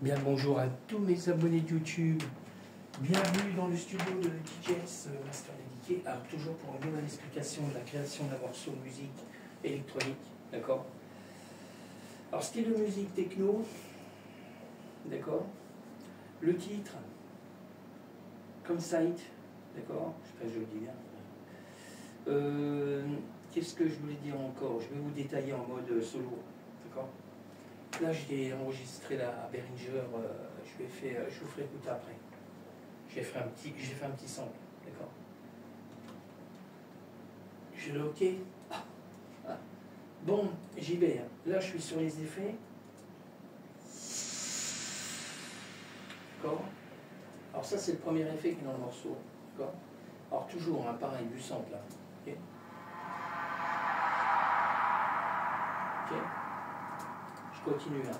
Bien le bonjour à tous mes abonnés de YouTube. Bienvenue dans le studio de DJs Master Dediqué. Alors toujours pour une nouvelle explication de la création d'un morceau de musique électronique. D'accord. Alors style de musique techno. D'accord. Le titre. Comme site. D'accord. Je sais pas si je le dis bien. Qu'est-ce que je voulais dire encore? Je vais vous détailler en mode solo. D'accord. Là, j'ai enregistré la Behringer, je vous ferai écouter après. J'ai fait un petit sample, d'accord. J'ai le OK. Ah. Bon, j'y vais. Là, je suis sur les effets. D'accord. Alors ça, c'est le premier effet qui est dans le morceau. D'accord. Alors toujours, hein, pareil, du sample là. OK. OK. Je continue là.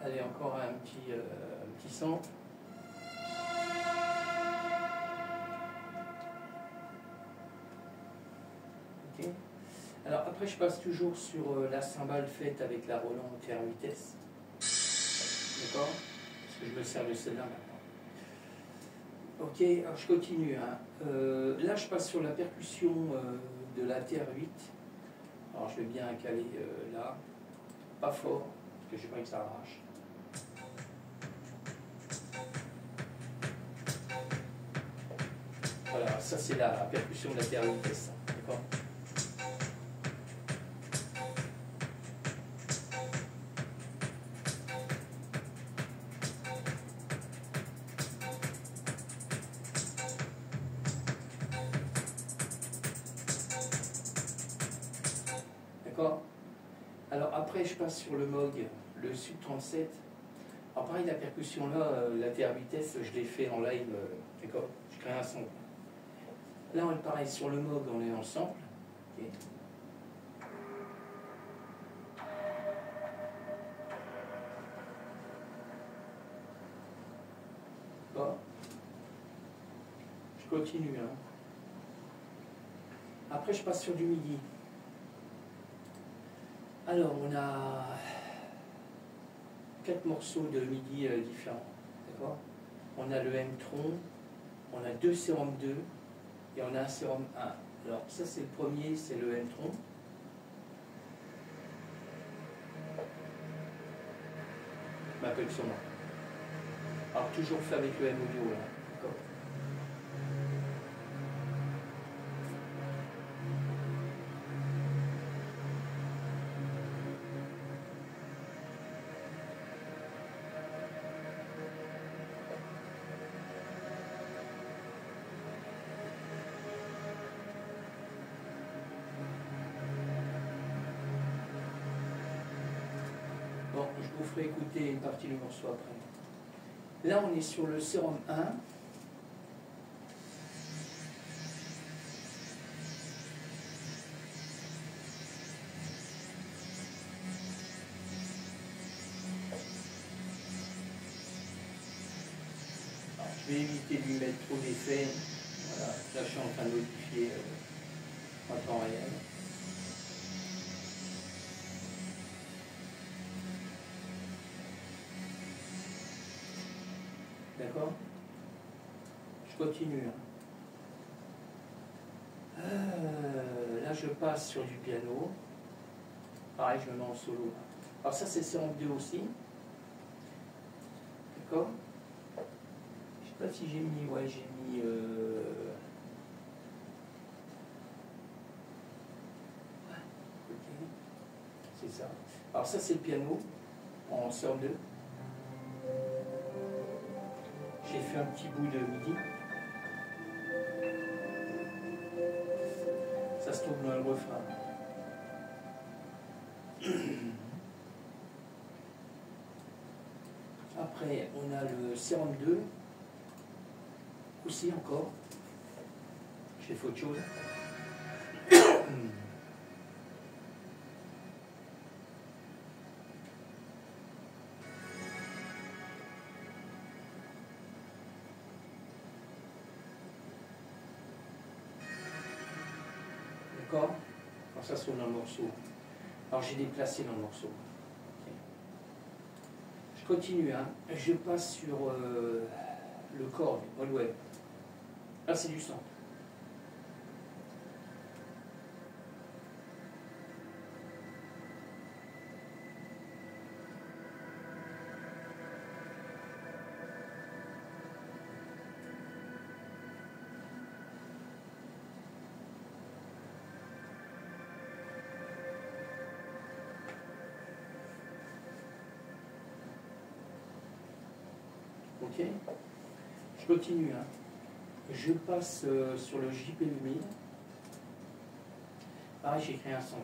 Allez, encore un petit sample. Ok. Alors après, je passe toujours sur la cymbale faite avec la Roland TR vitesse. D'accord. Parce que je me sers de celle-là maintenant. Ok, alors je continue. Hein. Là, je passe sur la percussion de la TR8. Alors je vais bien caler là. Pas fort, parce que j'ai pas envie que ça arrache. Voilà, ça c'est la percussion de la TR8. D'accord. D'accord. Alors après, je passe sur le Moog, le Sub 37. Alors pareil, la percussion là, la TR vitesse, je l'ai fait en live, d'accord. Je crée un sample. Là, on est pareil, sur le Moog, on est en sample. Okay. Bon. Je continue. Hein. Après, je passe sur du MIDI. Alors, on a 4 morceaux de MIDI différents. D'accord. On a le M-Tron, on a 2 Serum 2 et on a un Serum 1. Alors, ça, c'est le premier, c'est le M-Tron. Je m'appelle sur moi. Alors, toujours fait avec le M-Audio. D'accord. Bon, je vous ferai écouter une partie du morceau après. Là, on est sur le Serum 1. Alors, je vais éviter de lui mettre trop d'effets. Voilà, là, je suis en train de modifier en temps réel. D'accord. Je continue. Là, je passe sur du piano. Pareil, je me mets en solo. Alors ça, c'est Serum 2 aussi. D'accord. Je sais pas si j'ai mis... Ouais, j'ai mis... Ok. C'est ça. Alors ça, c'est le piano en Serum 2. J'ai fait un petit bout de MIDI. Ça se trouve dans le refrain. Après, on a le Serum 2. Aussi encore. J'ai fait autre chose. D'accord. quand ça sonne dans le morceau. Alors j'ai déplacé dans le morceau. Okay. Je continue, hein. Je passe sur le chord, All Wave. Là c'est du centre. Ok, je continue. Hein. Je passe sur le JP 2000. Pareil, j'ai créé un sample.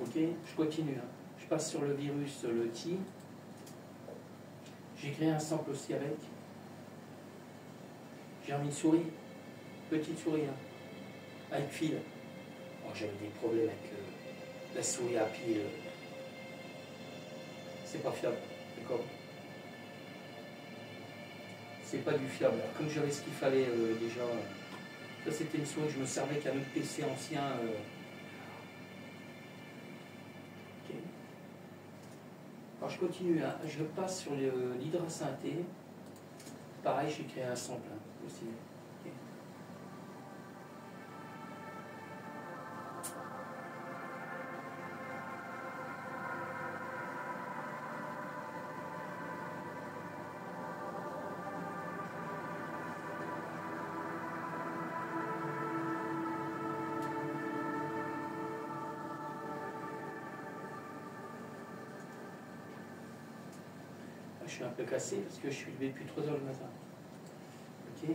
Ok, je continue. Hein. Je passe sur le virus, le T. J'ai créé un sample aussi avec. J'ai remis une souris, petite souris, hein, avec fil. Oh, j'avais des problèmes avec la souris à pile. C'est pas fiable, d'accord? C'est pas du fiable. Alors, comme j'avais ce qu'il fallait déjà, ça c'était une souris que je me servais qu'à notre PC ancien. Alors je continue, hein. Je passe sur l'hydrasynthé. Pareil, j'ai créé un sample hein, aussi. Okay. Je suis un peu cassé parce que je suis levé depuis 3 h du matin. Ok.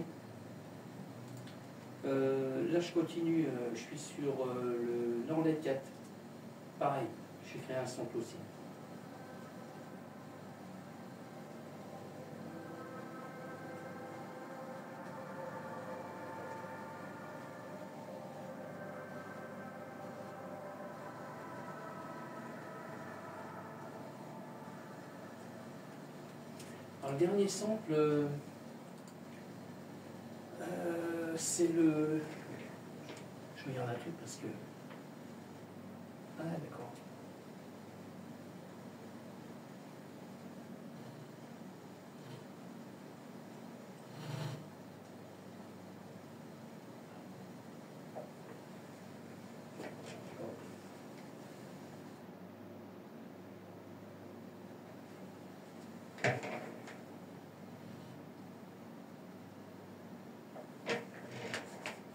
Là je continue, je suis sur le Norlet 4. Pareil, j'ai créé un sample aussi. Alors, le dernier sample, c'est le... Je regarde un truc parce que... Ah d'accord.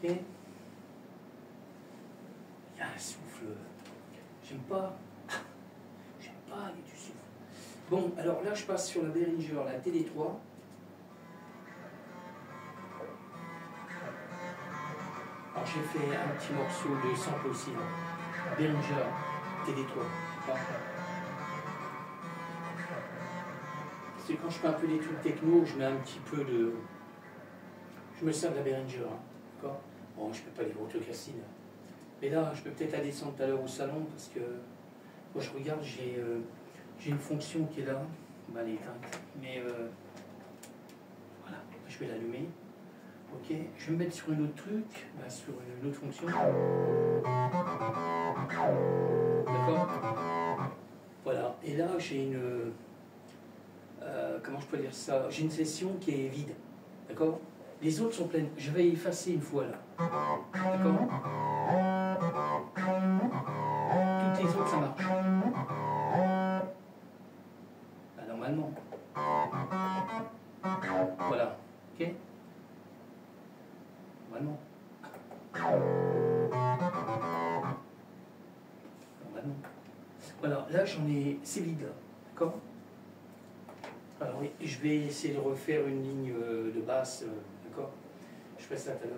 Ok. Il y a un souffle. J'aime pas. J'aime pas, il y a du souffle. Bon, alors là je passe sur la Behringer, la TD3. Alors j'ai fait un petit morceau de sample aussi. Hein. Behringer, TD3. C'est quand je fais un peu des trucs techno, je mets un petit peu de... Je me sers de la Behringer, hein, d'accord? Bon, je peux pas les gros trucs acides. Mais là, je peux peut-être la descendre tout à l'heure au salon, parce que... Moi, je regarde, j'ai une fonction qui est là. Bah, elle est éteinte. Mais voilà, je vais l'allumer. Ok, je vais me mettre sur un autre truc, bah, sur une autre fonction. D'accord? Voilà, et là, j'ai une... comment je peux dire ça? J'ai une session qui est vide. D'accord? Les autres sont pleines. Je vais effacer une fois là. D'accord? Toutes les autres, ça marche. Bah, normalement. Voilà. Ok? Normalement. Normalement. Voilà. Là, j'en ai... C'est vide là. D'accord? Alors oui, je vais essayer de refaire une ligne de basse. D'accord? Je ferai ça tout à l'heure.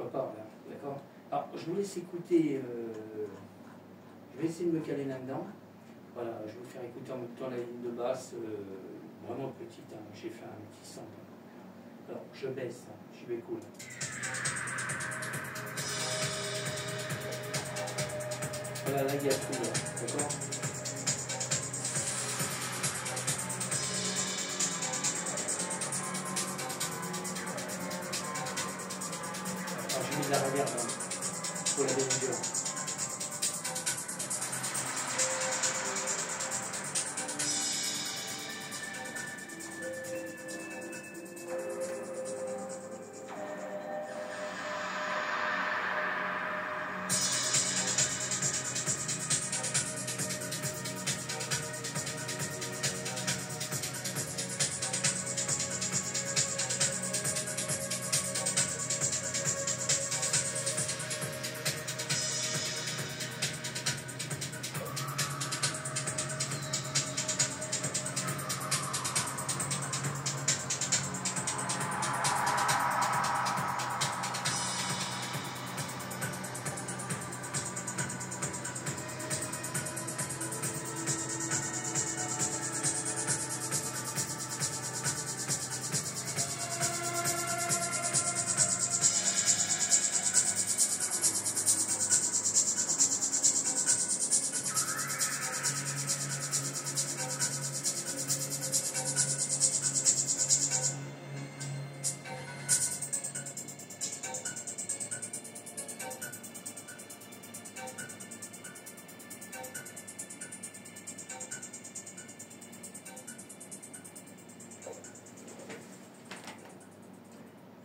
vois pas là, d'accord. Alors je vous laisse écouter, je vais essayer de me caler là-dedans. Voilà, je vais vous faire écouter en même temps la ligne de basse, vraiment petite, hein. J'ai fait un petit sample. Alors je baisse, hein. Je vais cool. Voilà, là il y a tout, là, d'accord. Alors j'ai mis de la reverb hein, pour la mesure.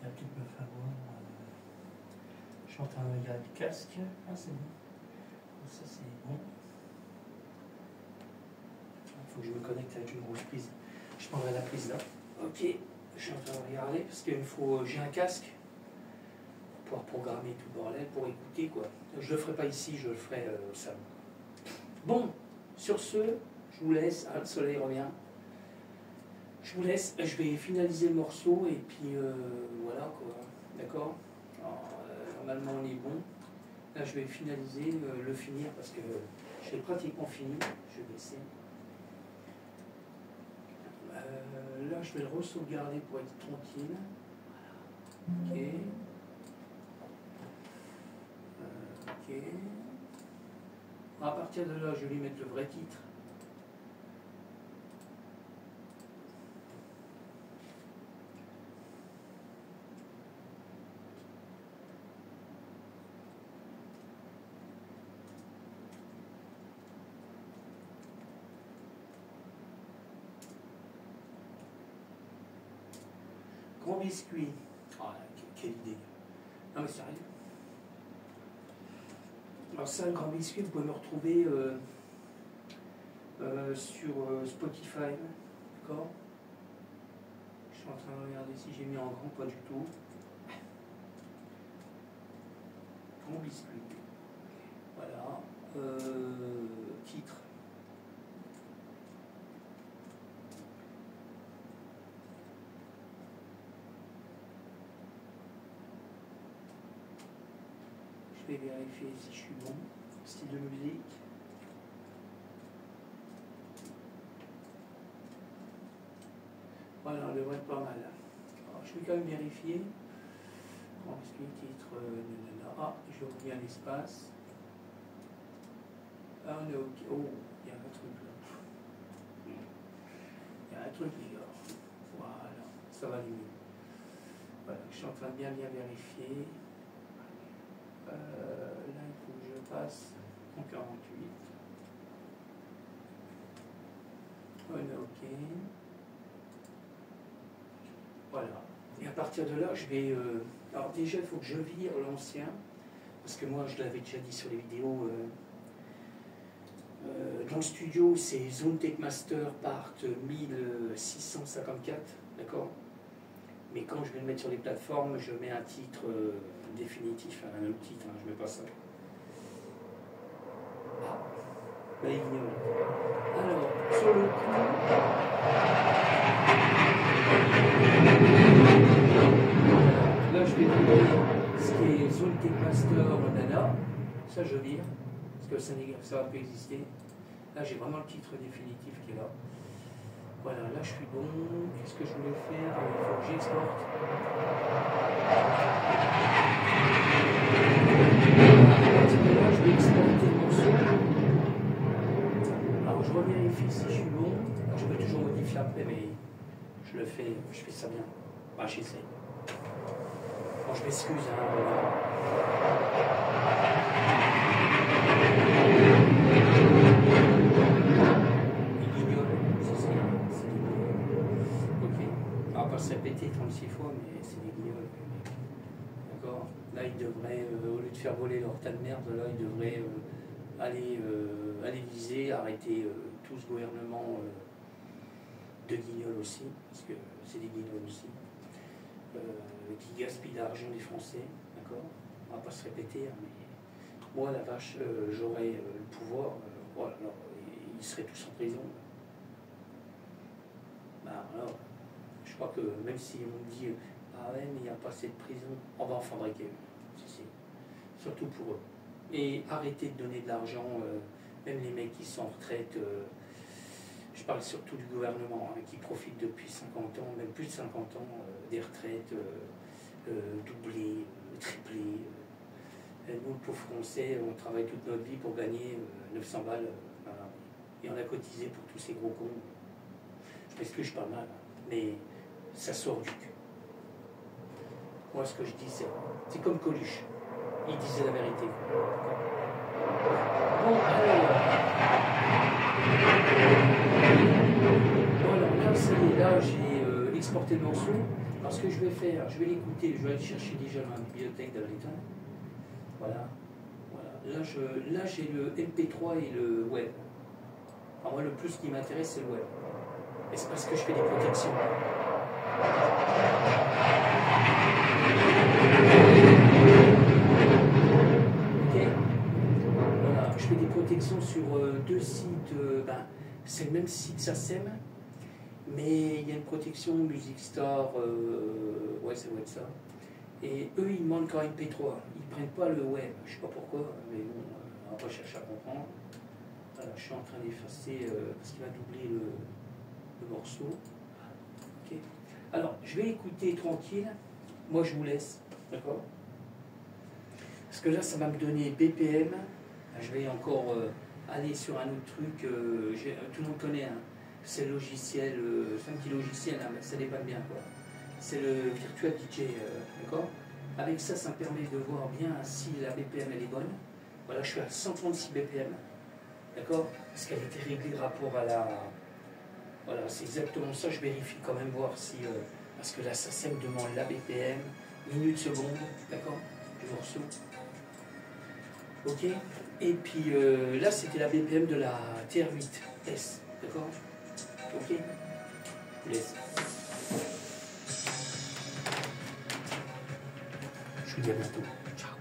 La petite meuf à voir. Je suis en train de regarder le casque. Ah, c'est bon. Ça, c'est bon. Il faut que je me connecte avec une grosse prise. Je prendrai la prise là. Ok. Je suis en train de regarder parce qu'il me faut. J'ai un casque pour pouvoir programmer tout le bordel, pour écouter quoi. Je le ferai pas ici, je le ferai au salon. Bon, sur ce, je vous laisse. Ah, le soleil revient. Je vous laisse, je vais finaliser le morceau et puis voilà quoi, d'accord. Normalement on est bon. Là je vais finaliser, le finir parce que j'ai pratiquement fini. Je vais baisser. Là je vais le re-sauvegarder pour être tranquille. Ok. Ok. À partir de là je vais lui mettre le vrai titre. Grand biscuit. Oh, quelle idée. Non mais sérieux. Alors ça, le grand biscuit, vous pouvez me retrouver sur Spotify. D'accord. Je suis en train de regarder si j'ai mis en grand, pas du tout. Grand biscuit. Voilà. Titre. Je vais vérifier si je suis bon. Style de musique. Voilà, on devrait être pas mal. Alors, je vais quand même vérifier. Grand biscuit, titre. Ah, je reviens à l'espace. Ah, on est ok. Oh, il y a un truc là. Il y a un truc, les gars. Voilà, ça va aller mieux. Voilà, je suis en train de bien vérifier. Là, il faut que je passe en 48. On est ok. Voilà. Et à partir de là, je vais... alors déjà, il faut que je vire l'ancien. Parce que moi, je l'avais déjà dit sur les vidéos. Dans le studio, c'est Zone Tech Master Part 1654. D'accord. Mais quand je vais le mettre sur les plateformes, je mets un titre définitif, un autre titre, hein, je ne mets pas ça. Ah, là il vient. Alors, sur le coup, là je vais trouver ce Ça je vire, parce que ça va plus exister. Là j'ai vraiment le titre définitif qui est là. Voilà, là je suis bon. Qu'est-ce que je voulais faire? Il faut que j'exporte. Là je vais exporter le morceau. Alors je revérifie si je suis bon. Alors, je peux toujours modifier après, mais je le fais, je fais ça bien. Bah, j'essaie. Bon, je m'excuse, hein, voilà. Il guignole, c'est des guignols. Ok. On va pas se répéter 36 fois, mais c'est des guignols. D'accord. Là, ils devraient, au lieu de faire voler leur tas de merde, là, ils devraient aller viser, arrêter tout ce gouvernement de guignols aussi, parce que c'est des guignols aussi. Qui gaspille l'argent des Français, d'accord? On va pas se répéter, hein, mais moi, la vache, j'aurais le pouvoir, voilà, alors, ils seraient tous en prison. Bah, alors, je crois que même si on me dit ah ouais, mais il n'y a pas assez de prison, on va en fabriquer une, si. Surtout pour eux. Et arrêter de donner de l'argent, même les mecs qui sont en retraite. Je parle surtout du gouvernement hein, qui profite depuis 50 ans, même plus de 50 ans, des retraites doublées, triplées. Nous, le pauvre Français, on travaille toute notre vie pour gagner 900 balles. Voilà. Et on a cotisé pour tous ces gros cons. Je m'excuse, je parle mal, mais ça sort du cul. Moi, ce que je dis, c'est comme Coluche. Il disait la vérité. Bon, alors... Voilà, là, ça y est, là j'ai exporté le morceau. Alors ce que je vais faire, je vais l'écouter, je vais aller chercher déjà dans la bibliothèque d'Ableton. Voilà. Voilà. Là j'ai le MP3 et le web. Alors moi le plus qui m'intéresse c'est le web. Et c'est parce que je fais des protections. Ok. Voilà, je fais des protections sur deux sites. C'est le même site SACEM, mais il y a une protection Music Star, ouais ça doit être ça. Et eux ils demandent quand MP3, ils ne prennent pas le web, je ne sais pas pourquoi, mais bon, on va pas chercher à comprendre. Voilà, je suis en train d'effacer parce qu'il va doubler le morceau. Okay. Alors je vais écouter tranquille, moi je vous laisse, d'accord? Parce que là ça va me donner BPM, je vais encore... aller sur un autre truc, tout le monde connaît, hein. C'est le logiciel, c'est un petit logiciel, hein, mais ça dépanne bien quoi. C'est le Virtual DJ, d'accord? Avec ça, ça me permet de voir bien si la BPM elle est bonne. Voilà, je suis à 136 BPM, d'accord? Parce qu'elle était réglée rapport à la... Voilà, c'est exactement ça, je vérifie quand même voir si... parce que là, ça me demande la BPM, minutes, secondes, d'accord? Du morceau. Ok? Et puis là, c'était la BPM de la TR8S, d'accord? Ok? Je vous laisse. Je vous dis à bientôt. Ciao.